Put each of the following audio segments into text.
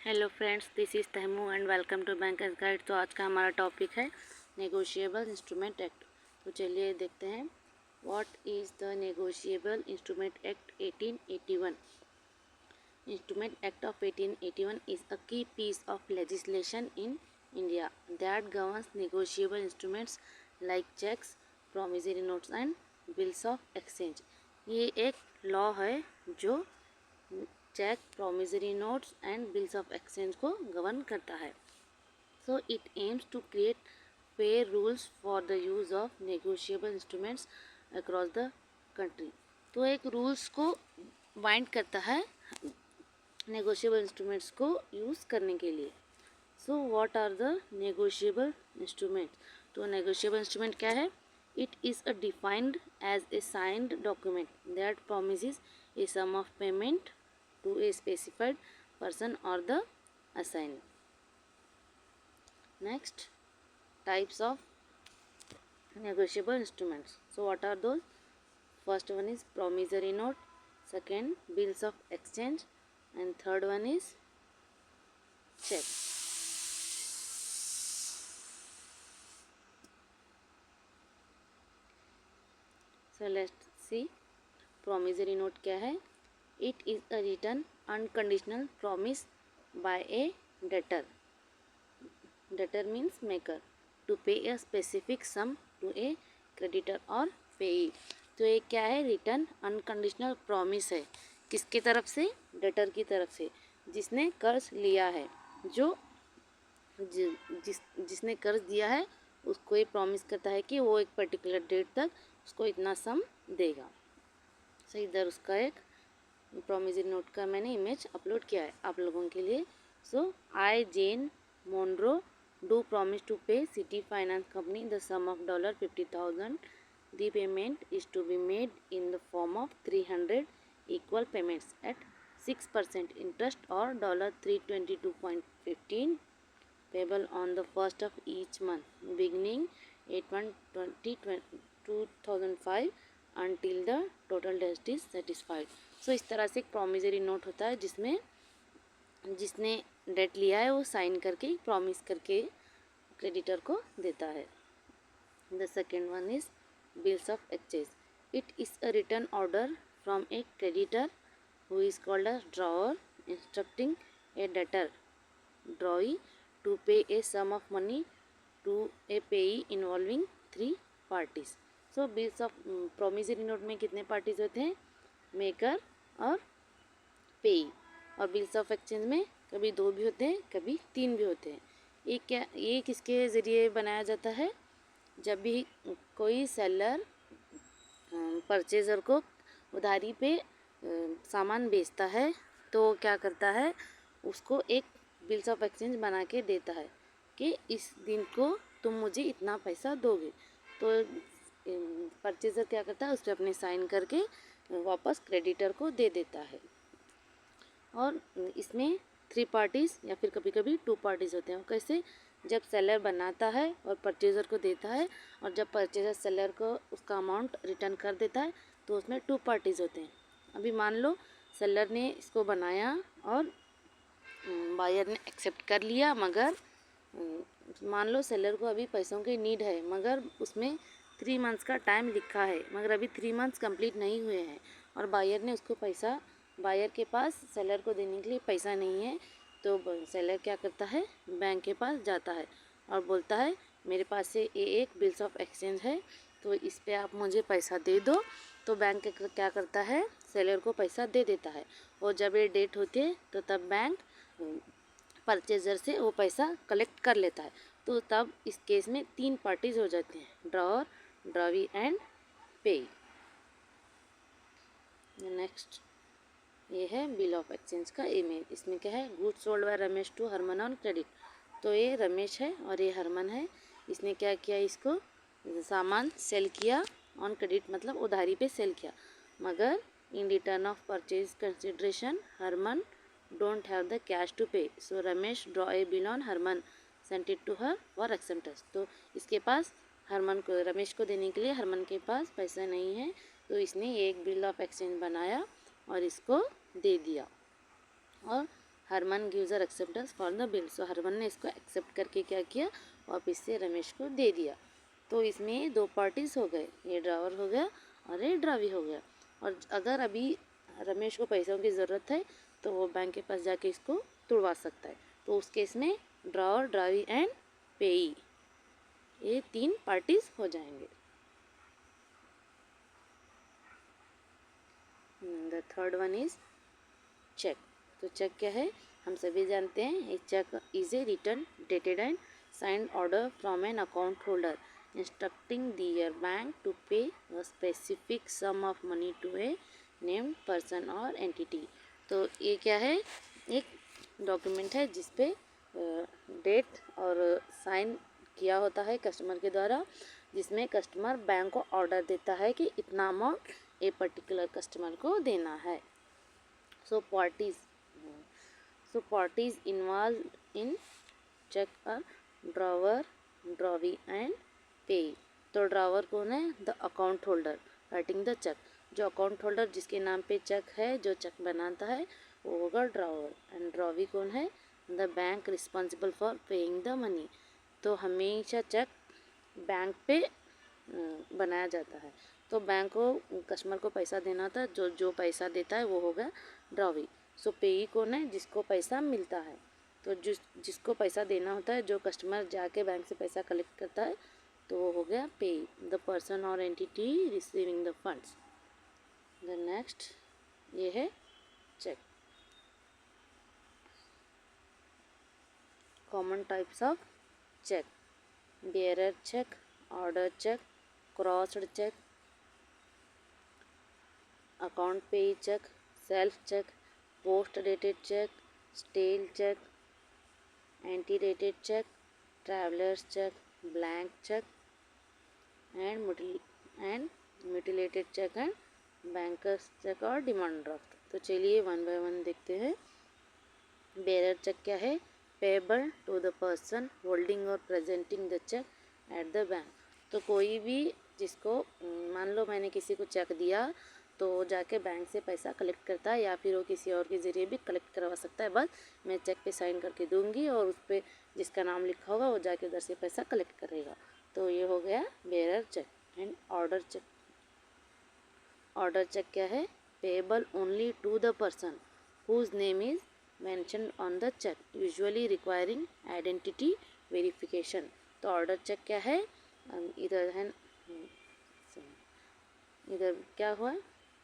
Hello friends, this is तहमू and welcome to banker's guide. तो आज का हमारा टॉपिक है नेगोशिएबल इंस्ट्रूमेंट एक्ट। तो चलिए देखते हैं what is the negotiable instrument act 1881। Instrument act of 1881 is a key piece of legislation in India that governs negotiable instruments like cheques, promissory notes and bills of exchange. ये एक law है जो cheque, promissory notes and bills of exchange को govern करता है। So it aims to create fair rules for the use of negotiable instruments across the country. तो एक rules को बाइंड करता है नेगोशिएबल इंस्ट्रूमेंट्स को यूज़ करने के लिए। So what are the negotiable instruments? तो नेगोशिएबल इंस्ट्रूमेंट क्या है? It is a defined as a signed document that promises a sum of payment to a specified person or the assigned. Next, types of negotiable instruments. So what are those? First one is promissory note, second bills of exchange, and third one is check. So let's see promissory note क्या है. It is a written unconditional promise by a debtor. Debtor means maker to pay a specific sum to a creditor or payee. तो ये क्या है? Return unconditional promise है। किसके तरफ से? डेटर की तरफ से, जिसने कर्ज लिया है। जो जिसने कर्ज दिया है उसको ये प्रॉमिस करता है कि वो एक पर्टिकुलर डेट तक उसको इतना सम देगा। सो इधर उसका एक प्रॉमिसरी नोट का मैंने इमेज अपलोड किया है आप लोगों के लिए। सो आई जेन Monro do promise to pay City Finance Company the sum of $50,000. The payment is to be made in the form of 300 equal payments at 6% interest or $322.15 payable on the first of each month beginning 8/1/2005 until the total debt is satisfied. So इस तरह से एक promissory note होता है जिसमें जिसने date लिया है वो साइन करके प्रॉमिस करके क्रेडिटर को देता है। The second one is bills of exchange. It is a written order from a creditor who is called a drawer instructing a debtor drawee to pay a sum of money to a payee involving 3 parties. So bills of promissory note में कितने parties होते हैं? Maker और पेई. और bills of exchange में कभी 2 भी होते हैं, कभी 3 भी होते हैं. ये किसके ज़रिए बनाया जाता है? जब भी कोई सेलर परचेज़र को उधारी पे सामान बेचता है तो क्या करता है, उसको एक बिल्स ऑफ एक्सचेंज बना के देता है कि इस दिन को तुम मुझे इतना पैसा दोगे. तो परचेज़र क्या करता है, उस पर अपने साइन करके वापस क्रेडिटर को दे देता है. और इसमें 3 पार्टीज़ या फिर कभी कभी 2 पार्टीज़ होते हैं. कैसे? जब सेलर बनाता है और परचेज़र को देता है, और जब परचेज़र सेलर को उसका अमाउंट रिटर्न कर देता है तो उसमें 2 पार्टीज़ होते हैं. अभी मान लो सेलर ने इसको बनाया और बायर ने एक्सेप्ट कर लिया, मगर मान लो सेलर को अभी पैसों की नीड है, मगर उसमें 3 मंथ्स का टाइम लिखा है, मगर अभी 3 मंथ्स कंप्लीट नहीं हुए हैं और बायर ने उसको पैसा, बायर के पास सेलर को देने के लिए पैसा नहीं है. तो सेलर क्या करता है, बैंक के पास जाता है और बोलता है मेरे पास से ये एक बिल्स ऑफ एक्सचेंज है, तो इस पे आप मुझे पैसा दे दो. तो बैंक क्या करता है, सेलर को पैसा दे देता है. और जब ये डेट होती है तो तब बैंक परचेज़र से वो पैसा कलेक्ट कर लेता है. तो तब इस केस में 3 पार्टीज हो जाती हैं, drawer, drawee and payee. Next ये है बिल ऑफ एक्सचेंज का इमेज. इसमें क्या है, goods sold by Ramesh to Harman on credit. तो ये रमेश है और ये हरमन है. इसने क्या किया, इसको सामान सेल किया ऑन क्रेडिट, मतलब उधारी पे सेल किया, मगर in return of purchase consideration Harman don't have the cash to pay. So Ramesh draw a bill on Harman sent it to her for acceptance. तो इसके पास हरमन को, रमेश को देने के लिए हरमन के पास पैसा नहीं है, तो इसने एक बिल ऑफ एक्सचेंज बनाया और इसको दे दिया. और Harman gives her acceptance for the bill. So Harman ने इसको एक्सेप्ट करके क्या किया, वापस से रमेश को दे दिया। तो इसमें दो पार्टीज हो गए, ये ड्रावर हो गया और ये ड्रावी हो गया। और अगर अभी रमेश को पैसों की ज़रूरत है तो वो बैंक के पास जाके इसको तुड़वा सकता है। तो उस केस में ड्रावर, ड्रावी एंड पेई, ये तीन पार्टीज हो जाएंगे। The third one is cheque. तो चेक क्या है, हम सभी जानते हैं, a cheque is a written dated and signed order from an account holder instructing their bank to pay a specific sum of money to a named person और entity. तो ये क्या है, एक डॉक्यूमेंट है जिसपे डेट और साइन किया होता है कस्टमर के द्वारा, जिसमें कस्टमर बैंक को ऑर्डर देता है कि इतना अमाउंट ए पर्टिकुलर कस्टमर को देना है। So parties involved in check are drawer, drawee and payee। तो ड्रावर कौन है, the account holder writing the cheque. जो अकाउंट होल्डर जिसके नाम पे चेक है, जो चेक बनाता है, वो होगा ड्रावर। एंड ड्रॉवी कौन है, the bank responsible for paying the money. तो हमेशा चेक बैंक पे बनाया जाता है। तो बैंक को कस्टमर को पैसा देना होता है, जो जो पैसा देता है वो होगा ड्रॉवी। सो पेई कौन है, जिसको पैसा मिलता है। तो जिसको पैसा देना होता है, जो कस्टमर जाके बैंक से पैसा कलेक्ट करता है, तो वो हो गया पेई, द पर्सन और entity receiving the funds. The next ये है cheque. Common types of cheque, bearer cheque, order cheque, crossed cheque, account pay cheque, self cheque, post dated cheque, stale cheque, ante dated cheque, travellers cheque, blank cheque and mutilated cheque and bankers cheque और demand draft. तो चलिए one by one देखते हैं। Bearer cheque क्या है, payable to the person holding और presenting the cheque at the bank. तो कोई भी जिसको, मान लो मैंने किसी को चेक दिया, तो वो जाके बैंक से पैसा कलेक्ट करता है, या फिर वो किसी और के ज़रिए भी कलेक्ट करवा सकता है। बस मैं चेक पे साइन करके दूंगी और उस पर जिसका नाम लिखा होगा वो जाके उधर से पैसा कलेक्ट करेगा। तो ये हो गया bearer cheque. And order cheque, order cheque क्या है, payable only to the person whose name is mentioned on the check, usually requiring identity verification। तो ऑर्डर चेक क्या है, इधर है, इधर क्या हुआ,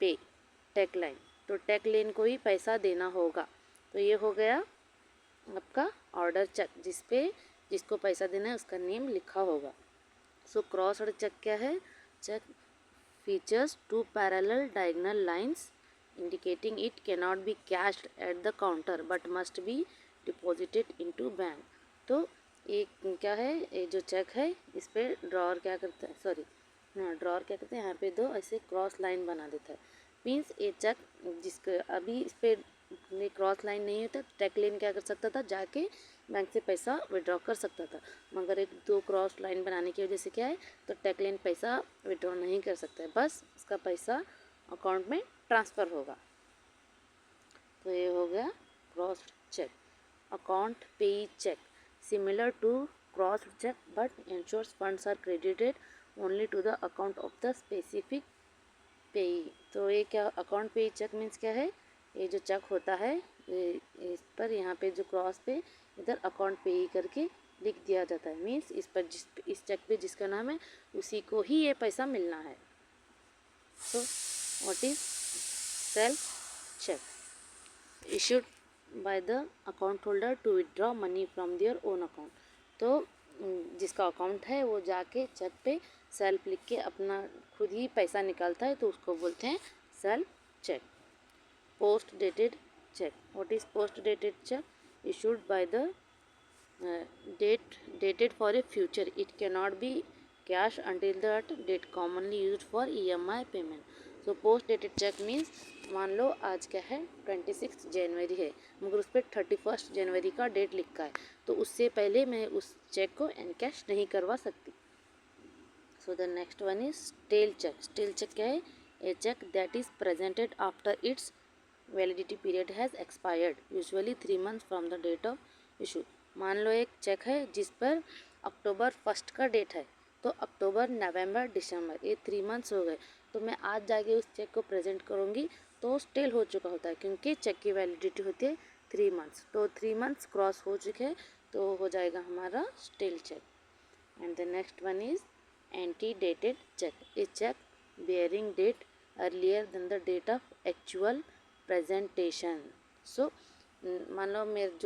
पे टेक लाइन। तो टेक लाइन को ही पैसा देना होगा। तो ये हो गया आपका ऑर्डर चेक, जिसको पैसा देना है उसका नेम लिखा होगा। सो क्रॉस्ड चेक क्या है, cheque features two parallel diagonal lines indicating it cannot be cashed at the counter but must be deposited into bank। तो एक क्या है, ये जो चेक है इस पर ड्रॉर क्या करता है, सॉरी हाँ ड्रॉर क्या करते हैं, यहाँ पे दो ऐसे क्रॉस लाइन बना देता है। मीन्स ये चेक जिसके अभी इस पर क्रॉस लाइन नहीं होता, टेक लाइन क्या कर सकता था, जाके बैंक से पैसा विड्रॉ कर सकता था। मगर एक दो क्रॉस लाइन बनाने की वजह से क्या है, तो टेक लाइन पैसा विड्रॉ नहीं कर सकता है, बस उसका पैसा अकाउंट में ट्रांसफ़र होगा। तो ये हो गया cross cheque. Account payee cheque similar to cross cheque but ensures funds are credited only to the account of the specific payee. तो ये क्या, अकाउंट पेई चेक मीन्स क्या है, ये जो चेक होता है इस पर यहाँ पे जो क्रॉस पे इधर अकाउंट पेई करके लिख दिया जाता है। मीन्स इस चेक पे जिसका नाम है उसी को ही ये पैसा मिलना है। So what is self check issued by the account holder to withdraw money from their own account। तो जिसका अकाउंट है वो जाके चेक पे सेल्फ लिख के अपना खुद ही पैसा निकालता है, तो उसको बोलते हैं self cheque. Post dated cheque, what is post dated cheque, issued by the dated for a future, it cannot be cash until that date, commonly used for EMI payment। So post dated check means, मान लो आज क्या है 26 जनवरी है, मगर उस पर 31 जनवरी का date लिखा है, तो उससे पहले मैं उस चेक को एनकैश नहीं करवा सकती। So the next one is stale cheque. Stale cheque क्या है, a cheque that is presented after its validity period has expired usually 3 months from the date of issue. मान लो एक चेक है जिस पर अक्टूबर 1 का डेट है, तो अक्टूबर, नवंबर, दिसंबर ये 3 मंथ्स हो गए, तो मैं आज जाके उस चेक को प्रेजेंट करूँगी तो स्टेल हो चुका होता है, क्योंकि चेक की वैलिडिटी होती है 3 मंथ्स। तो 3 मंथ्स क्रॉस हो चुके हैं तो हो जाएगा हमारा stale cheque. And the next one is ante dated cheque. A cheque bearing date earlier than the date of actual presentation। सो मान लो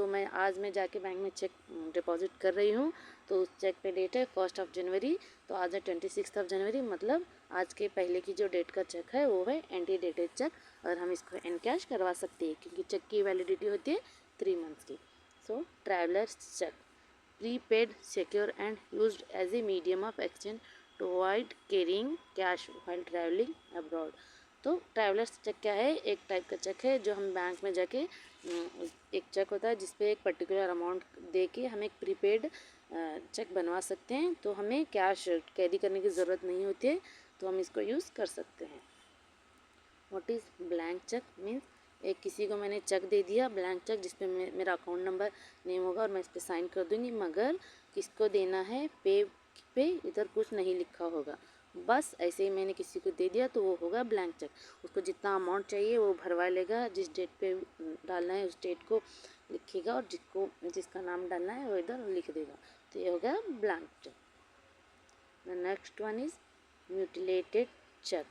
मैं आज मैं जाके बैंक में चेक डिपॉजिट कर रही हूँ, तो उस चेक पे डेट है 1 जनवरी, तो आज है 26 जनवरी, मतलब आज के पहले की जो डेट का चेक है वो है एंटी डेटेड चेक, और हम इसको एनकैश करवा सकते हैं क्योंकि चेक की वैलिडिटी होती है 3 मंथ्स की। So travellers cheque, prepaid, secure and used as a medium of exchange to avoid carrying cash while traveling abroad। तो ट्रैवलर्स चेक क्या है? एक टाइप का चेक है जो हम बैंक में जाके एक चेक होता है जिसपे एक पर्टिकुलर अमाउंट दे के हम एक प्रीपेड चेक बनवा सकते हैं, तो हमें कैश कैरी करने की ज़रूरत नहीं होती है, तो हम इसको यूज़ कर सकते हैं। What is blank cheque? Means एक किसी को मैंने चेक दे दिया ब्लैंक चेक जिस पे मेरा अकाउंट नंबर नेम होगा और मैं इस पर साइन कर दूंगी, मगर किसको देना है पे इधर कुछ नहीं लिखा होगा, बस ऐसे ही मैंने किसी को दे दिया तो वो होगा ब्लैंक चेक। उसको जितना अमाउंट चाहिए वो भरवा लेगा, जिस डेट पे डालना है उस डेट को लिखेगा और जिसका नाम डालना है वो इधर लिख देगा, तो ये होगा blank cheque. The next one is mutilated cheque.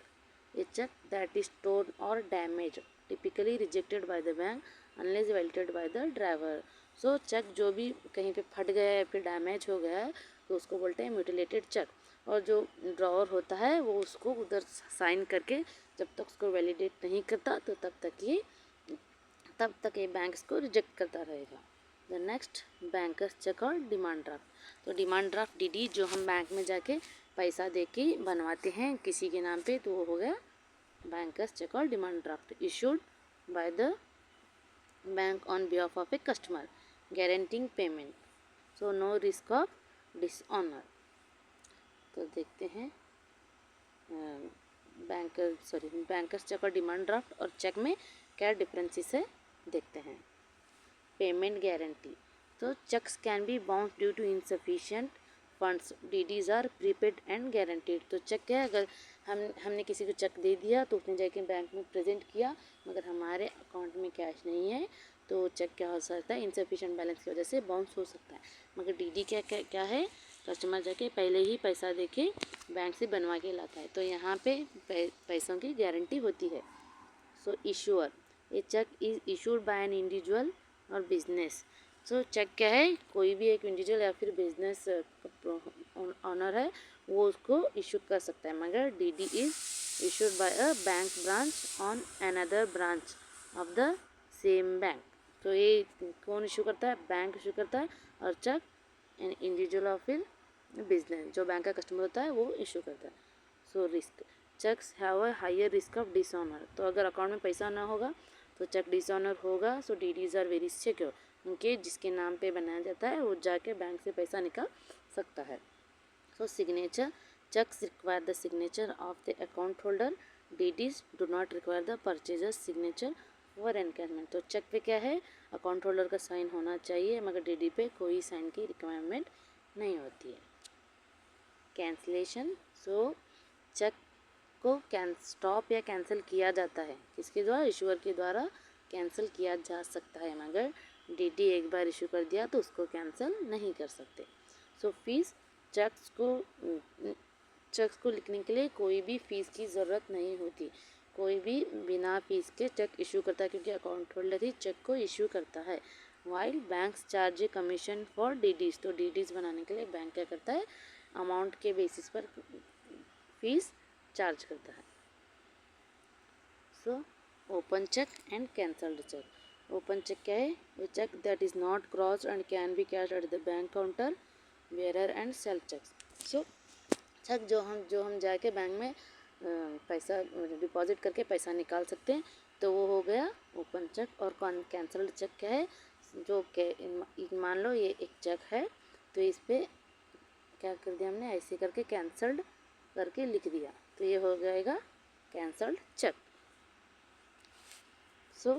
A check that is torn or damaged, typically rejected by the bank unless validated by the driver। सो चेक जो भी कहीं पे फट गया है या फिर डैमेज हो गया है तो उसको बोलते हैं म्यूटिलेटेड चेक, और जो ड्रॉवर होता है वो उसको उधर साइन करके जब तक उसको वैलिडेट नहीं करता तो तब तक ये बैंक इसको रिजेक्ट करता रहेगा। द नेक्स्ट बैंकर्स चेक और डिमांड ड्राफ्ट। तो डिमांड ड्राफ्ट डीडी जो हम बैंक में जाके पैसा दे के बनवाते हैं किसी के नाम पे, तो वो हो गया बैंकर्स चेक और demand draft issued by the bank on behalf of a customer guaranteeing payment, so no risk of dishonour. तो देखते हैं बैंकर्स चेक और डिमांड ड्राफ्ट और चेक में क्या डिफरेंसेस है देखते हैं। पेमेंट गारंटी, तो cheques can be bounce due to insufficient funds, DDs are prepaid and guaranteed. तो चेक क्या है, अगर हमने किसी को चेक दे दिया तो उसने जाके बैंक में प्रेजेंट किया मगर हमारे अकाउंट में कैश नहीं है, तो चेक क्या हो सकता है, इनसफिशिएंट बैलेंस की वजह से बाउंस हो सकता है। मगर डीडी क्या है, कस्टमर जाके पहले ही पैसा दे के बैंक से बनवा के लाता है, तो यहाँ पे पैसों की गारंटी होती है। So issuer, a cheque is issued by an individual और बिजनेस। सो चेक क्या है, कोई भी एक इंडिविजुअल या फिर बिजनेस ऑनर है वो उसको इशू कर सकता है, मगर DD is issued bye a bank branch on another branch of the same bank. तो ये कौन इशू करता है? बैंक इशू करता है, और चेक एन इंडिविजुअल और फिर बिजनेस जो बैंक का कस्टमर होता है वो इशू करता है। So risk, cheques have a higher risk of dishonour. तो अगर अकाउंट में पैसा ना होगा तो चेक डिसऑनर होगा। सो डीडीज आर वेरी सिक्योर, उनके जिसके नाम पे बनाया जाता है वो जाके बैंक से पैसा निकाल सकता है। So signature, cheques require the signature of the account holder, DDs do not require the purchaser signature for encashment. तो चेक पे क्या है, अकाउंट होल्डर का साइन होना चाहिए, मगर डीडी पे कोई साइन की रिक्वायरमेंट नहीं होती है। कैंसलेशन, सो चेक को स्टॉप या कैंसिल किया जाता है, किसके द्वारा? इशूअर के द्वारा कैंसिल किया जा सकता है, मगर डीडी एक बार इशू कर दिया तो उसको कैंसिल नहीं कर सकते। सो फीस, चेक्स को लिखने के लिए कोई भी फ़ीस की ज़रूरत नहीं होती, कोई भी बिना फीस के चेक इशू करता है क्योंकि अकाउंट होल्डर ही चेक को इशू करता है। While banks charge a commission for DDs, तो डीडीज बनाने के लिए बैंक क्या करता है, अमाउंट के बेसिस पर फीस चार्ज करता है। So open cheque and cancelled cheque. Open cheque क्या है, वो cheque that is not crossed and can be cash at the bank counter, bearer and self cheques. So cheque जो हम जाके बैंक में पैसा डिपॉजिट करके पैसा निकाल सकते हैं, तो वो हो गया ओपन चेक। और कैंसल्ड चेक क्या है, जो मान लो ये एक चेक है तो इस पर क्या कर दिया हमने, ऐसे करके कैंसल्ड करके लिख दिया, तो ये हो जाएगा कैंसल्ड चेक। सो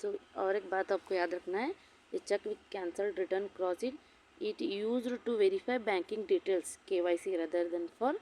सो और एक बात आपको याद रखना है, ये cheque with cancelled written cross it used to verify banking details KYC rather than for